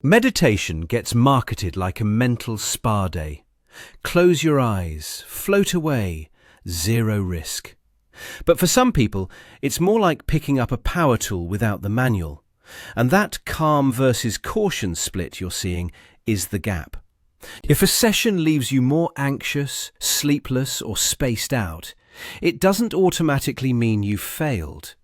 Meditation gets marketed like a mental spa day. Close your eyes, float away, zero risk. But for some people, it's more like picking up a power tool without the manual. And that calm versus caution split you're seeing is the gap. If a session leaves you more anxious, sleepless, or spaced out, it doesn't automatically mean you've failed.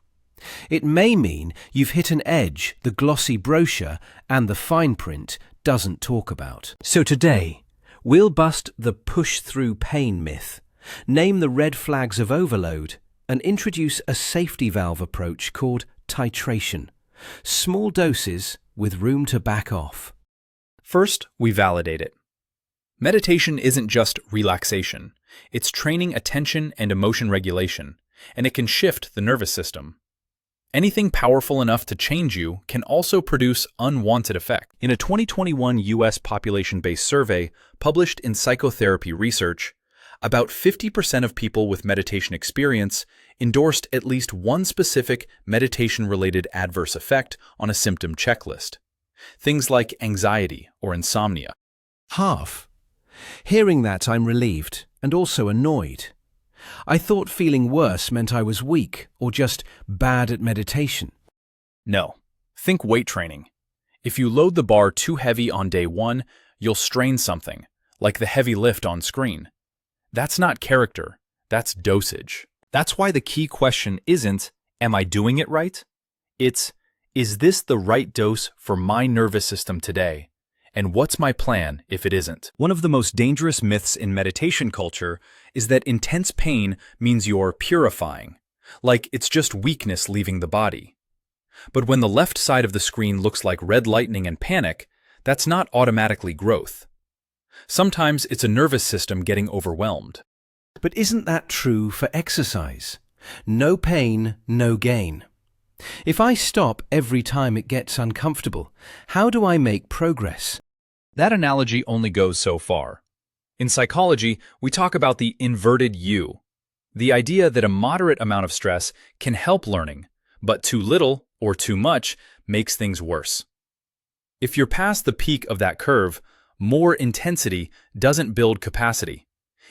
It may mean you've hit an edge the glossy brochure and the fine print doesn't talk about. So today, we'll bust the push-through pain myth, name the red flags of overload, and introduce a safety valve approach called titration. Small doses with room to back off. First, we validate it. Meditation isn't just relaxation. It's training attention and emotion regulation, and it can shift the nervous system. Anything powerful enough to change you can also produce unwanted effects. In a 2021 U.S. population-based survey published in Psychotherapy Research, about 50% of people with meditation experience endorsed at least one specific meditation-related adverse effect on a symptom checklist. Things like anxiety or insomnia. Half. Hearing that, I'm relieved and also annoyed. I thought feeling worse meant I was weak or just bad at meditation. No. Think weight training. If you load the bar too heavy on day one, you'll strain something, like the heavy lift on screen. That's not character, that's dosage. That's why the key question isn't, am I doing it right? It's, is this the right dose for my nervous system today? And what's my plan if it isn't? One of the most dangerous myths in meditation culture is that intense pain means you're purifying, like it's just weakness leaving the body. But when the left side of the screen looks like red lightning and panic, that's not automatically growth. Sometimes it's a nervous system getting overwhelmed. But isn't that true for exercise? No pain, no gain. If I stop every time it gets uncomfortable, how do I make progress? That analogy only goes so far. In psychology, we talk about the inverted U, the idea that a moderate amount of stress can help learning, but too little or too much makes things worse. If you're past the peak of that curve, more intensity doesn't build capacity.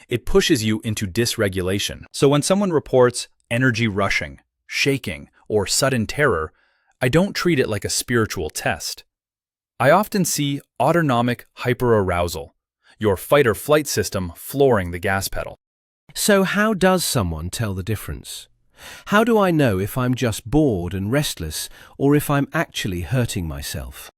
It pushes you into dysregulation. So when someone reports energy rushing, shaking, or sudden terror, I don't treat it like a spiritual test. I often see autonomic hyperarousal, your fight-or-flight system flooring the gas pedal. So how does someone tell the difference? How do I know if I'm just bored and restless or if I'm actually hurting myself?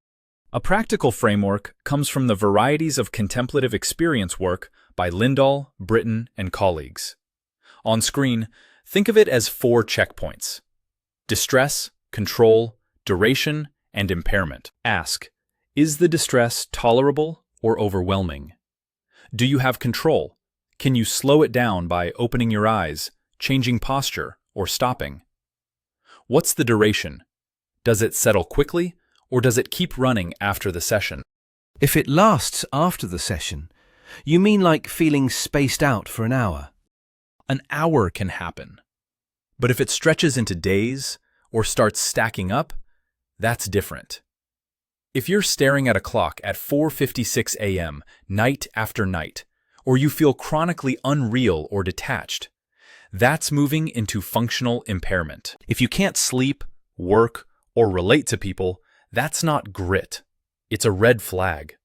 A practical framework comes from the Varieties of Contemplative Experience work by Lindahl, Britton, and colleagues. On screen, think of it as 4 checkpoints: distress, control, duration, and impairment. Ask, is the distress tolerable or overwhelming? Do you have control? Can you slow it down by opening your eyes, changing posture, or stopping? What's the duration? Does it settle quickly, or does it keep running after the session? If it lasts after the session, you mean like feeling spaced out for an hour? An hour can happen. But if it stretches into days or starts stacking up, that's different. If you're staring at a clock at 4:56 a.m. night after night, or you feel chronically unreal or detached, that's moving into functional impairment. If you can't sleep, work, or relate to people, that's not grit. It's a red flag.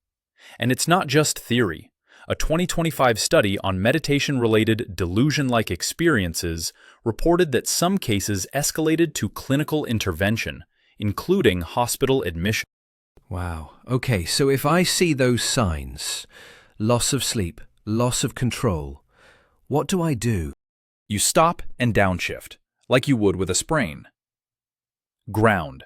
And it's not just theory. A 2025 study on meditation-related delusion-like experiences reported that some cases escalated to clinical intervention, including hospital admission. Wow. Okay, so if I see those signs, loss of sleep, loss of control, what do I do? You stop and downshift, like you would with a sprain. Ground.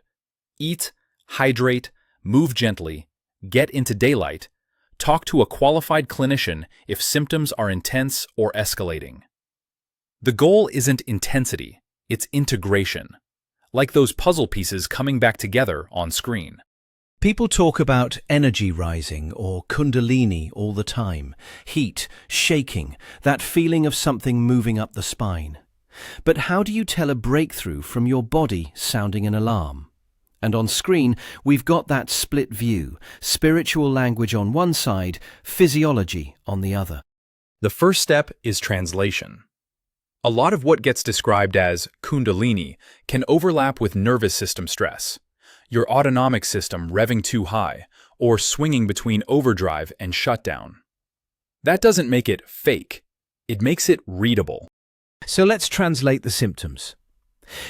Eat, hydrate, move gently, get into daylight, talk to a qualified clinician if symptoms are intense or escalating. The goal isn't intensity, it's integration, like those puzzle pieces coming back together on screen. People talk about energy rising or Kundalini all the time, heat, shaking, that feeling of something moving up the spine. But how do you tell a breakthrough from your body sounding an alarm? And on screen, we've got that split view, spiritual language on one side, physiology on the other. The first step is translation. A lot of what gets described as Kundalini can overlap with nervous system stress, your autonomic system revving too high, or swinging between overdrive and shutdown. That doesn't make it fake, it makes it readable. So let's translate the symptoms.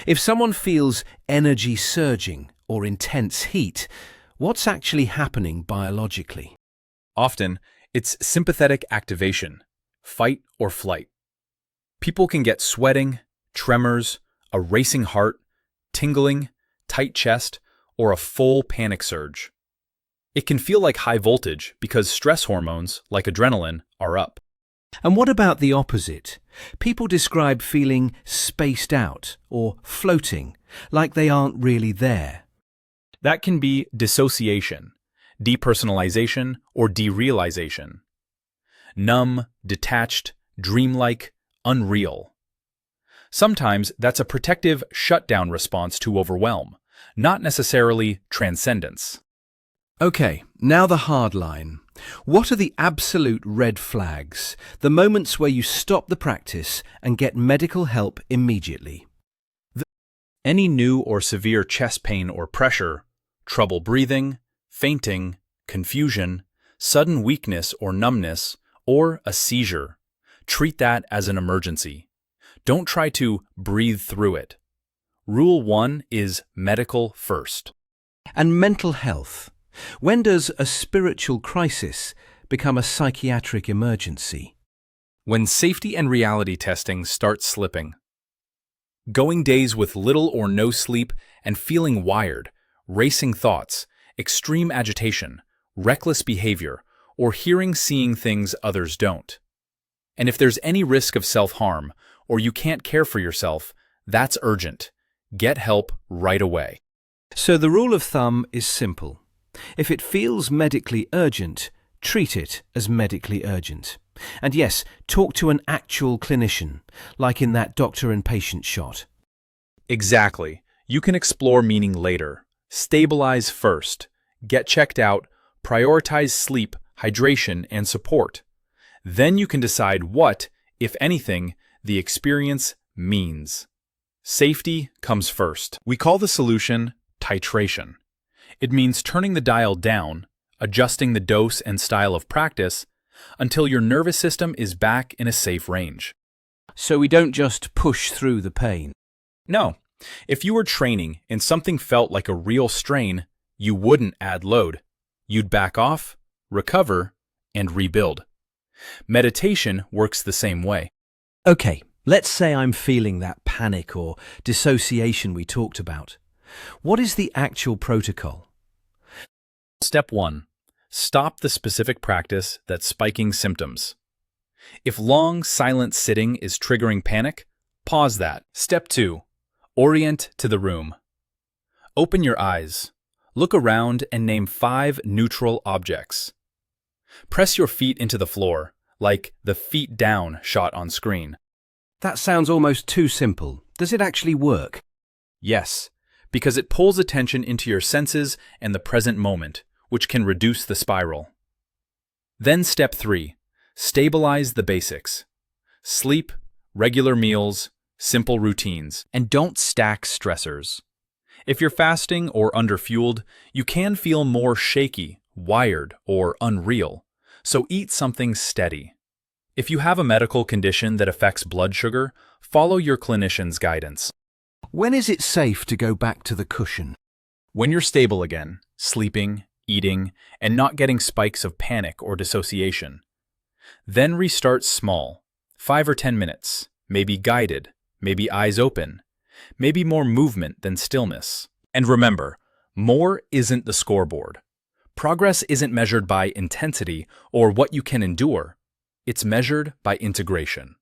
If someone feels energy surging or intense heat, what's actually happening biologically? Often, it's sympathetic activation, fight or flight. People can get sweating, tremors, a racing heart, tingling, tight chest, or a full panic surge. It can feel like high voltage because stress hormones, like adrenaline, are up. And what about the opposite? People describe feeling spaced out or floating, like they aren't really there. That can be dissociation, depersonalization, or derealization. Numb, detached, dreamlike, unreal. Sometimes that's a protective shutdown response to overwhelm, not necessarily transcendence. Okay, now the hard line. What are the absolute red flags, the moments where you stop the practice and get medical help immediately? Any new or severe chest pain or pressure, trouble breathing, fainting, confusion, sudden weakness or numbness, or a seizure. Treat that as an emergency. Don't try to breathe through it. Rule 1 is medical first. And mental health. When does a spiritual crisis become a psychiatric emergency? When safety and reality testing start slipping. Going days with little or no sleep and feeling wired, racing thoughts, extreme agitation, reckless behavior, or seeing things others don't. And if there's any risk of self-harm, or you can't care for yourself, that's urgent. Get help right away. So the rule of thumb is simple. If it feels medically urgent, treat it as medically urgent. And yes, talk to an actual clinician, like in that doctor and patient shot. Exactly. You can explore meaning later. Stabilize first. Get checked out. Prioritize sleep, hydration, and support. Then you can decide what, if anything, the experience means. Safety comes first. We call the solution titration. It means turning the dial down, adjusting the dose and style of practice, until your nervous system is back in a safe range. So we don't just push through the pain. No. If you were training and something felt like a real strain, you wouldn't add load. You'd back off, recover, and rebuild. Meditation works the same way. Okay, let's say I'm feeling that panic or dissociation we talked about. What is the actual protocol? Step 1. Stop the specific practice that's spiking symptoms. If long, silent sitting is triggering panic, pause that. Step 2. Orient to the room. Open your eyes. Look around and name 5 neutral objects. Press your feet into the floor, like the feet down shot on screen. That sounds almost too simple. Does it actually work? Yes, because it pulls attention into your senses and the present moment, which can reduce the spiral. Then step 3. Stabilize the basics. Sleep, regular meals, simple routines, and don't stack stressors. If you're fasting or underfueled, you can feel more shaky, wired, or unreal, so eat something steady. If you have a medical condition that affects blood sugar, follow your clinician's guidance. When is it safe to go back to the cushion? When you're stable again, sleeping, eating, and not getting spikes of panic or dissociation. Then restart small, 5 or 10 minutes, maybe guided, maybe eyes open, maybe more movement than stillness. And remember, more isn't the scoreboard. Progress isn't measured by intensity or what you can endure. It's measured by integration.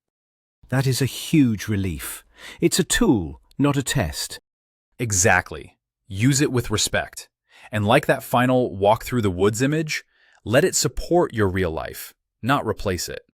That is a huge relief. It's a tool, not a test. Exactly. Use it with respect. And like that final walk through the woods image, let it support your real life, not replace it.